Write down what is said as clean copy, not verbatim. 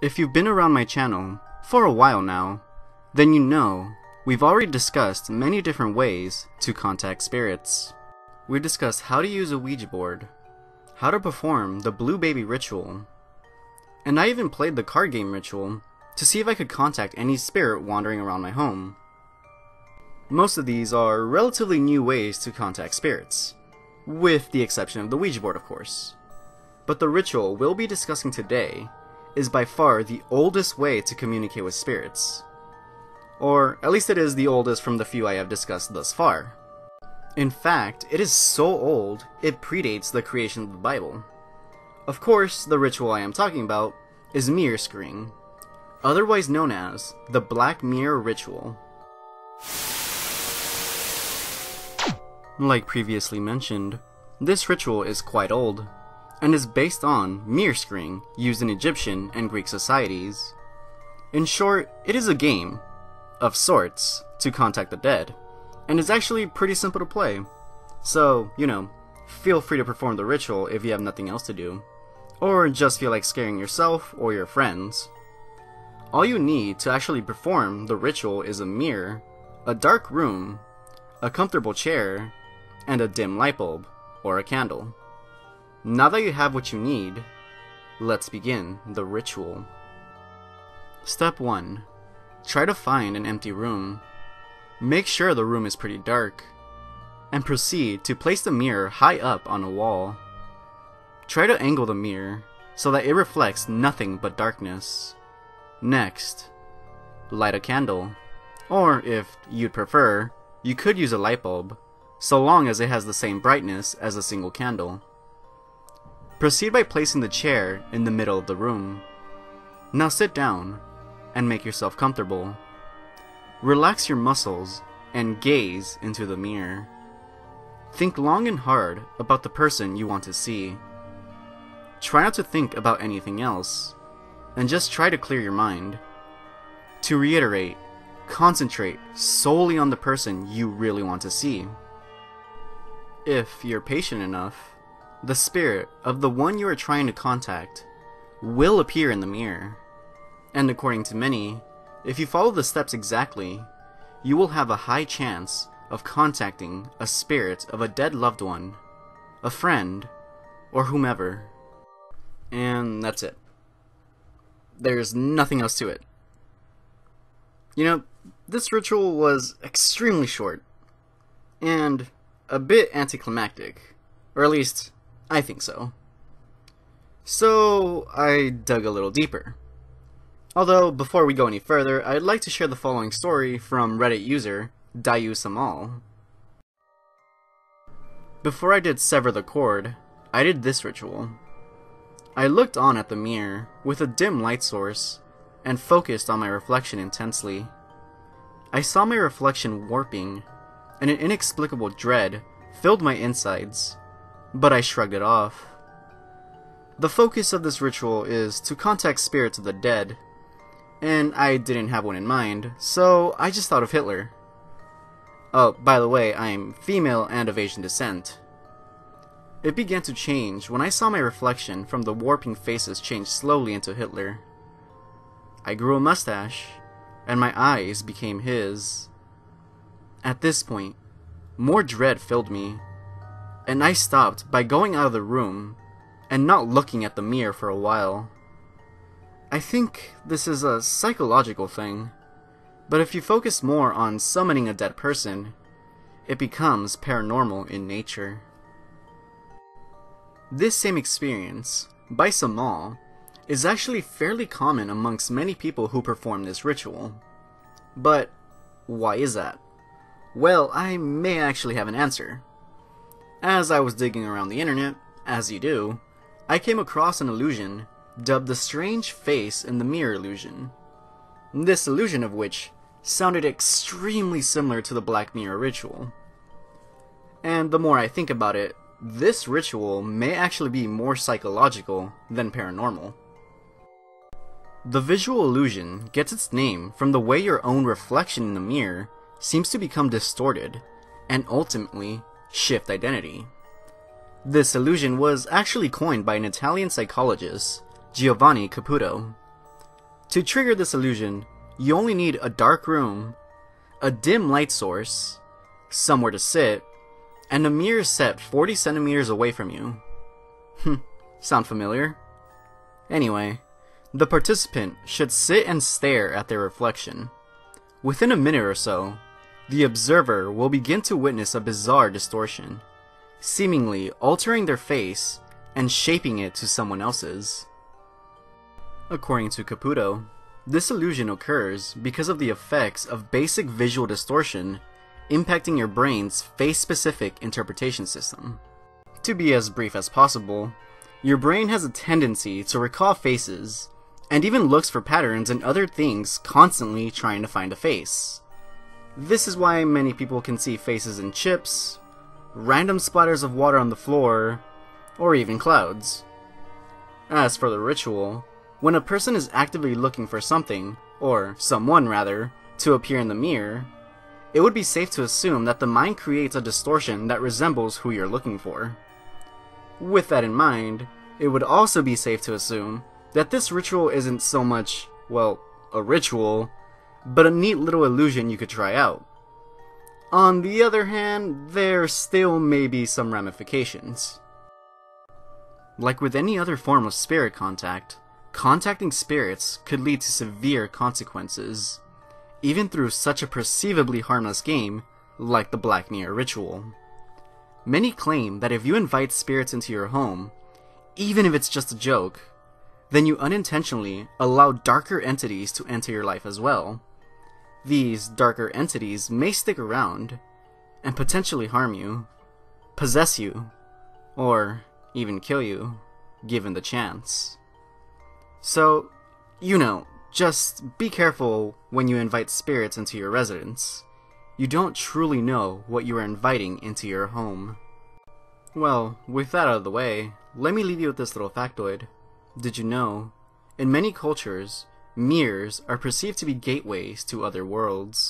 If you've been around my channel for a while now, then you know we've already discussed many different ways to contact spirits. We discussed how to use a Ouija board, how to perform the Blue Baby ritual, and I even played the card game ritual to see if I could contact any spirit wandering around my home. Most of these are relatively new ways to contact spirits, with the exception of the Ouija board, of course. But the ritual we'll be discussing today is by far the oldest way to communicate with spirits. Or at least it is the oldest from the few I have discussed thus far. In fact, it is so old, it predates the creation of the Bible. Of course, the ritual I am talking about is Mirror Scrying, otherwise known as the Black Mirror Ritual. Like previously mentioned, this ritual is quite old, and is based on mirror scrying used in Egyptian and Greek societies. In short, it is a game, of sorts, to contact the dead, and is actually pretty simple to play. So, feel free to perform the ritual if you have nothing else to do, or just feel like scaring yourself or your friends. All you need to actually perform the ritual is a mirror, a dark room, a comfortable chair, and a dim light bulb, or a candle. Now that you have what you need, let's begin the ritual. Step 1. Try to find an empty room. Make sure the room is pretty dark, and proceed to place the mirror high up on a wall. Try to angle the mirror so that it reflects nothing but darkness. Next, light a candle, or if you'd prefer, you could use a light bulb, so long as it has the same brightness as a single candle. Proceed by placing the chair in the middle of the room. Now sit down and make yourself comfortable. Relax your muscles and gaze into the mirror. Think long and hard about the person you want to see. Try not to think about anything else, and just try to clear your mind. To reiterate, concentrate solely on the person you really want to see. If you're patient enough, the spirit of the one you are trying to contact will appear in the mirror. And according to many, if you follow the steps exactly, you will have a high chance of contacting a spirit of a dead loved one, a friend, or whomever. And that's it. There's nothing else to it. This ritual was extremely short, and a bit anticlimactic, or at least I think so. So I dug a little deeper. Although, before we go any further, I'd like to share the following story from Reddit user Dayu Samal. Before I did sever the cord, I did this ritual. I looked on at the mirror with a dim light source and focused on my reflection intensely. I saw my reflection warping, and an inexplicable dread filled my insides, but I shrugged it off. The focus of this ritual is to contact spirits of the dead, and I didn't have one in mind, so I just thought of Hitler. Oh, by the way, I'm female and of Asian descent. It began to change when I saw my reflection from the warping faces change slowly into Hitler. I grew a mustache, and my eyes became his. At this point, more dread filled me, and I stopped by going out of the room and not looking at the mirror for a while. I think this is a psychological thing, but if you focus more on summoning a dead person, it becomes paranormal in nature. This same experience, by Samal, is actually fairly common amongst many people who perform this ritual. But why is that? Well, I may actually have an answer. As I was digging around the internet, as you do, I came across an illusion dubbed the strange face in the mirror illusion. This illusion of which sounded extremely similar to the Black Mirror ritual. And the more I think about it, this ritual may actually be more psychological than paranormal. The visual illusion gets its name from the way your own reflection in the mirror seems to become distorted, and ultimately shift identity. This illusion was actually coined by an Italian psychologist, Giovanni Caputo. To trigger this illusion, you only need a dark room, a dim light source, somewhere to sit, and a mirror set 40 centimeters away from you. Sound familiar? Anyway, the participant should sit and stare at their reflection. Within a minute or so, the observer will begin to witness a bizarre distortion, seemingly altering their face and shaping it to someone else's. According to Caputo, this illusion occurs because of the effects of basic visual distortion impacting your brain's face-specific interpretation system. To be as brief as possible, your brain has a tendency to recall faces, and even looks for patterns in other things, constantly trying to find a face. This is why many people can see faces in chips, random splatters of water on the floor, or even clouds. As for the ritual, when a person is actively looking for something, or someone rather, to appear in the mirror, it would be safe to assume that the mind creates a distortion that resembles who you're looking for. With that in mind, it would also be safe to assume that this ritual isn't so much, well, a ritual, but a neat little illusion you could try out. On the other hand, there still may be some ramifications. Like with any other form of spirit contact, contacting spirits could lead to severe consequences, even through such a perceivably harmless game like the Black Mirror ritual. Many claim that if you invite spirits into your home, even if it's just a joke, then you unintentionally allow darker entities to enter your life as well. These darker entities may stick around and potentially harm you, possess you, or even kill you, given the chance. So, just be careful when you invite spirits into your residence. You don't truly know what you are inviting into your home. Well, with that out of the way, let me leave you with this little factoid. Did you know, in many cultures, mirrors are perceived to be gateways to other worlds.